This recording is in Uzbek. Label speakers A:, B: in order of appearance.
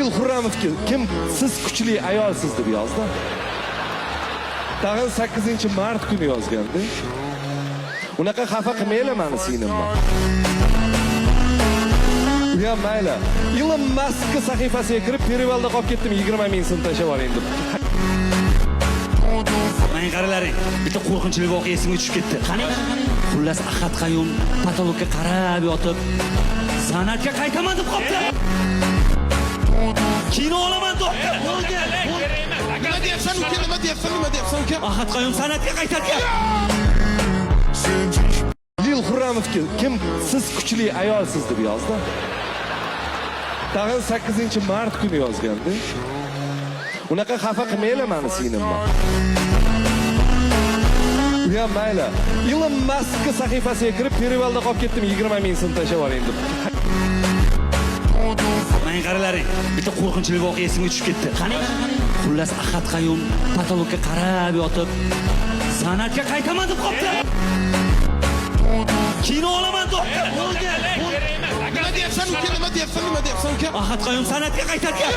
A: Lil Xurramovga kim siz kuchli ayolsiz deb yozdi. Tag'in 8-mart kuni yozgandi. Unaqa xafa qilmaylar meni singlimman. Ya mayli. Elon Musk sahifasiga kirib perivalda qolib ketdim 20 ming so'm tashlab yuboring deb.
B: Men qaralaring, bitta qo'rqinchli voqea esimga tushib ketdi. Qani? Xullas Ahad Qayum patologga qarab yotib, san'atga qaytaman deb qopti. Kino olaman doktor.
C: Nima deyapsan uka? Nima deyapsan uka?
B: Ahad Qayum san'atga qaytargan.
A: Lil Xurramovga kim siz kuchli ayolsiz deb yozdi. Tag'in 8-mart kuni yozgandi. Unaqa xafa qilmaylar meni singlimman. Ya mayli. Elon Musk sahifasiga kirib perivalda qolib ketdim 20 ming so'm tashlab yuboring deb.
B: Men qaralaring, bitta qo'rqinchli voqea esimga tushib ketdi. Qani? Xullas Ahad Qayum patologga qarab yotib, san'atga qaytaman deb qopti. Kino olaman doktor.
C: Nima deyapsan uka? Nima deyapsan uka?
B: Ahad Qayum san'atga qaytargan.